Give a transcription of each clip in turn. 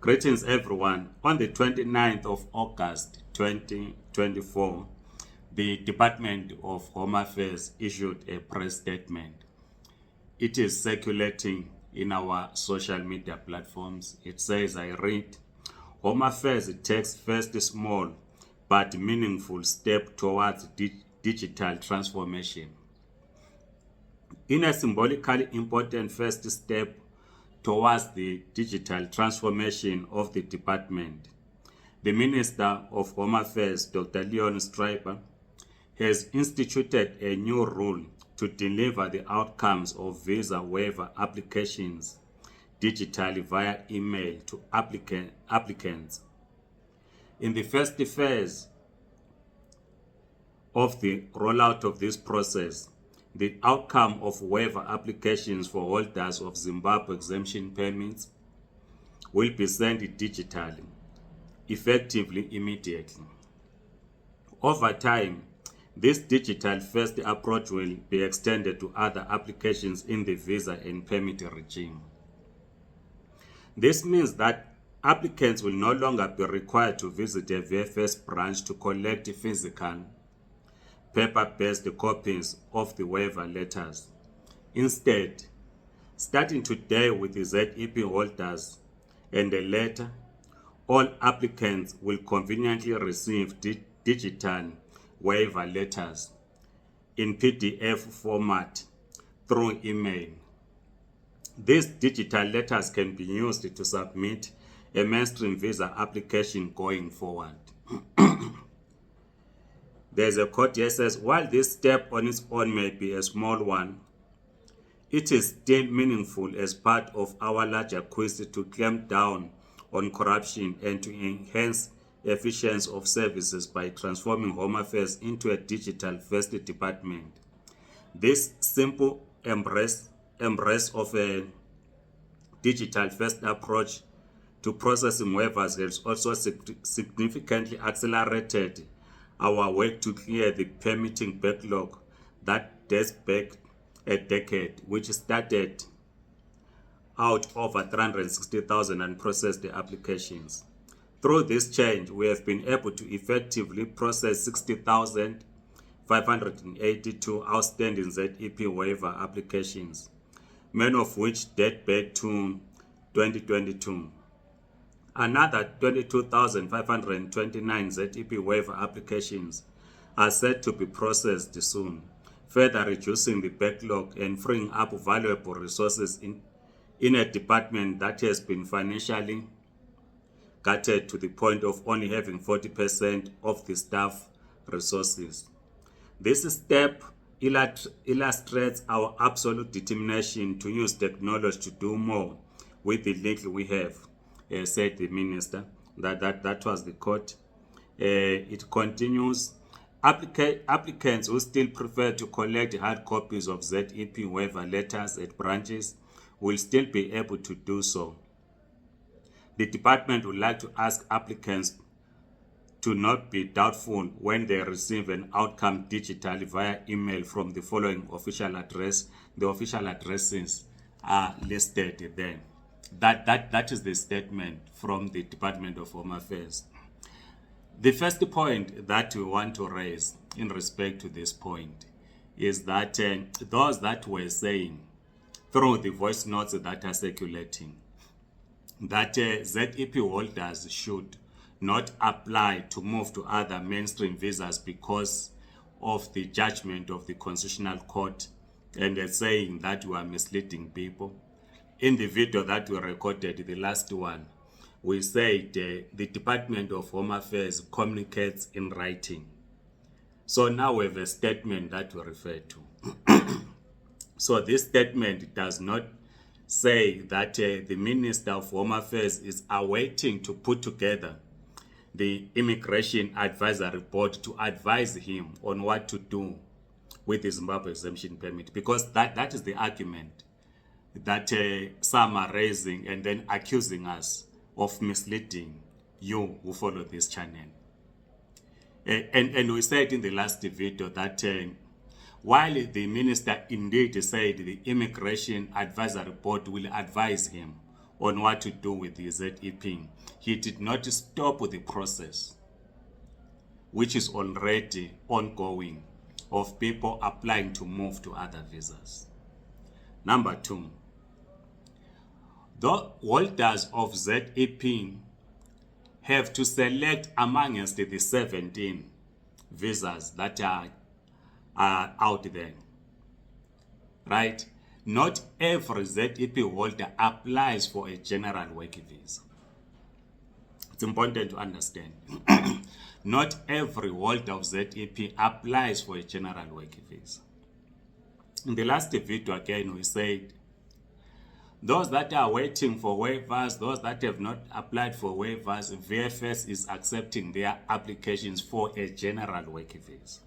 Greetings everyone. On the 29th of August 2024, the Department of Home Affairs issued a press statement. It is circulating in our social media platforms. It says, I read, Home Affairs takes first small but meaningful step towards digital transformation. In a symbolically important first step towards the digital transformation of the department, the Minister of Home Affairs, Dr. Leon Stryper, has instituted a new rule to deliver the outcomes of visa waiver applications digitally via email to applicants. In the first phase of the rollout of this process, the outcome of waiver applications for holders of Zimbabwe exemption permits will be sent digitally, effectively immediately. Over time, this digital-first approach will be extended to other applications in the visa and permit regime. This means that applicants will no longer be required to visit a VFS branch to collect physical paper-based copies of the waiver letters. Instead, starting today with the ZEP holders and a letter, all applicants will conveniently receive digital waiver letters in PDF format through email. These digital letters can be used to submit a mainstream visa application going forward. There's a quote here that says, while this step on its own may be a small one, it is still meaningful as part of our larger quest to clamp down on corruption and to enhance efficiency of services by transforming Home Affairs into a digital-first department. This simple embrace of a digital-first approach to processing waivers has also significantly accelerated our work to clear the permitting backlog that dates back a decade, which started out over 360,000 unprocessed applications. Through this change, we have been able to effectively process 60,582 outstanding ZEP waiver applications, many of which date back to 2022. Another 22,529 ZEP waiver applications are set to be processed soon, further reducing the backlog and freeing up valuable resources in a department that has been financially gutted to the point of only having 40% of the staff resources. This step illustrates our absolute determination to use technology to do more with the little we have, said the minister. That was the quote. It continues, applicants who still prefer to collect hard copies of ZEP waiver letters at branches will still be able to do so. The department would like to ask applicants to not be doubtful when they receive an outcome digitally via email from the following official address. The official addresses are listed there. That is the statement from the Department of Home Affairs. The first point that we want to raise in respect to this point is that those that were saying through the voice notes that are circulating that ZEP holders should not apply to move to other mainstream visas because of the judgment of the Constitutional Court, and saying that we are misleading people. In the video that we recorded, the last one, we said the Department of Home Affairs communicates in writing. So now we have a statement that we refer to. So this statement does not say that the Minister of Home Affairs is awaiting to put together the Immigration Advisory Board to advise him on what to do with the Zimbabwe exemption permit, because that is the argument that some are raising and then accusing us of misleading you who follow this channel. And we said in the last video that while the minister indeed said the Immigration Advisory Board will advise him on what to do with the ZEP. He did not stop the process, which is already ongoing, of people applying to move to other visas. Number 2, the holders of ZEP have to select amongst the 17 visas that are out there, right? Not every ZEP holder applies for a general work visa. It's important to understand. Not every holder of ZEP applies for a general work visa. In the last video again, we said those that are waiting for waivers, those that have not applied for waivers, VFS is accepting their applications for a general work visa,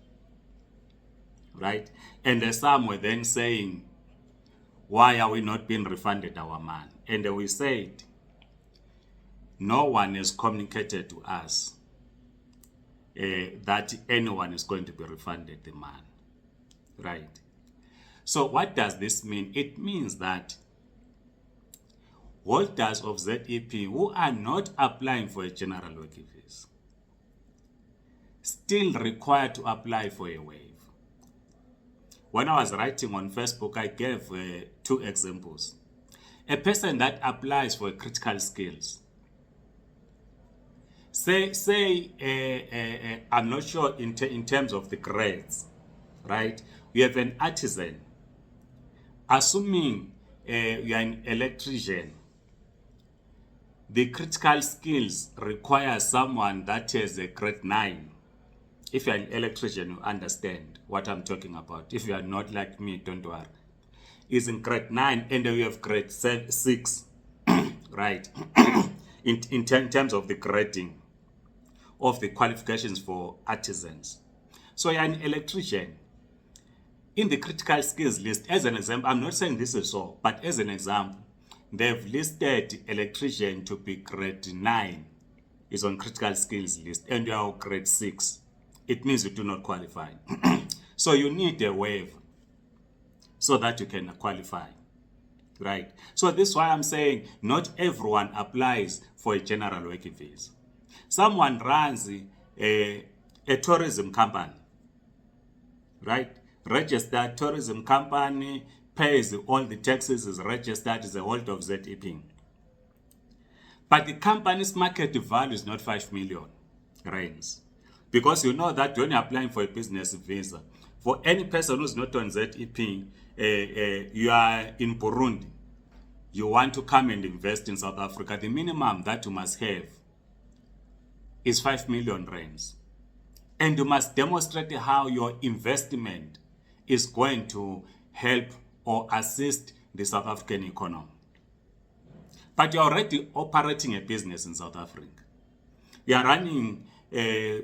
right? And some were then saying, why are we not being refunded our money? And we said, no one has communicated to us that anyone is going to be refunded the money, right? So what does this mean? It means that holders of ZEP who are not applying for a general work visa still required to apply for a waiver. When I was writing on Facebook, I gave 2 examples. A person that applies for critical skills, say I'm not sure in terms of the grades, right? We have an artisan. Assuming you are an electrician, the critical skills require someone that has a grade 9. If you're an electrician, you understand what I'm talking about. If you are not like me, don't worry. It's in grade 9 and you have grade 6, right? in terms of the grading of the qualifications for artisans. So you're an electrician. In the critical skills list, as an example, I'm not saying this is so, but as an example, they've listed electrician to be grade 9 is on critical skills list, and you are grade 6. It means you do not qualify. So you need a waiver so that you can qualify, right? So this is why I'm saying not everyone applies for a general work visa. Someone runs a tourism company, right? Registered tourism company, pays all the taxes, is registered, is a holder of ZEP. But the company's market value is not 5 million rands. Because you know that when you're applying for a business visa, for any person who's not on ZEP, you are in Burundi, you want to come and invest in South Africa, the minimum that you must have is 5 million rands. And you must demonstrate how your investment is going to help or assist the South African economy. But you're already operating a business in South Africa. You are running a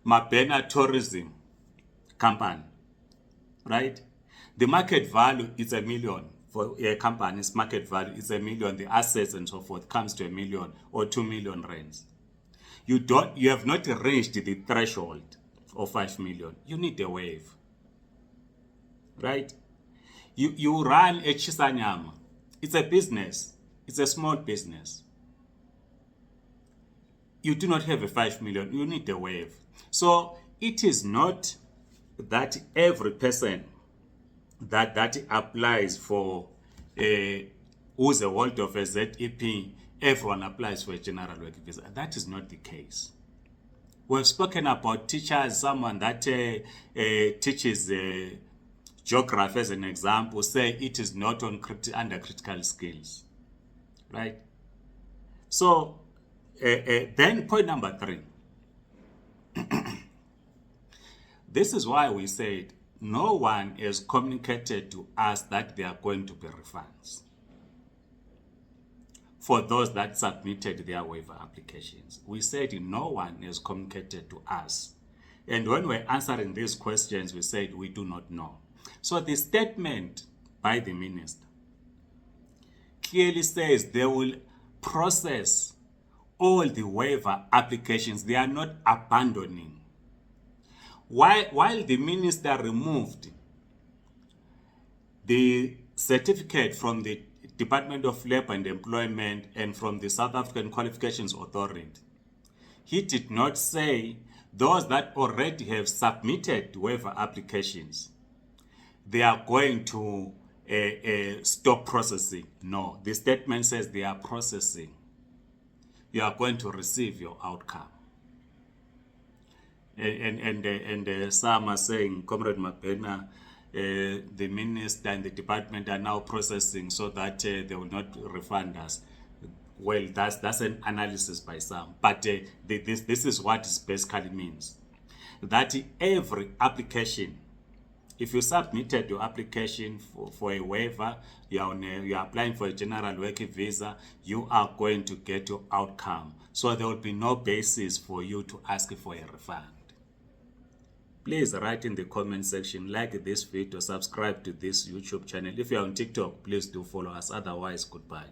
Mabena tourism company, right? The market value is 1 million. For a company's market value is 1 million. The assets and so forth comes to 1 million or 2 million rands. You have not reached the threshold of 5 million. You need a waiver, right? You run a Chisanyama. It's a business. It's a small business. You do not have a 5 million. You need a waiver. So it is not that every person that applies for who's a holder of a ZEP, everyone applies for a general work visa. That is not the case. We've spoken about teachers, someone that teaches geography as an example, say it is not on under critical skills, right? So then point number 3. This is why we said no one has communicated to us that there are going to be refunds for those that submitted their waiver applications. We said no one has communicated to us. And when we're answering these questions, we said we do not know. So the statement by the minister clearly says they will process all the waiver applications. They are not abandoning. While the minister removed the certificate from the Department of Labor and Employment and from the South African Qualifications Authority. He did not say those that already have submitted waiver applications, they are going to stop processing. No, the statement says they are processing. You are going to receive your outcome. And some are saying, Comrade Mabena, the minister and the department are now processing so that they will not refund us. Well, that's an analysis by some, but this is what it basically means. That every application, if you submitted your application for a waiver, you are applying for a general working visa, you are going to get your outcome. So there will be no basis for you to ask for a refund. Please write in the comment section, like this video, subscribe to this YouTube channel. If you are on TikTok, please do follow us. Otherwise, goodbye.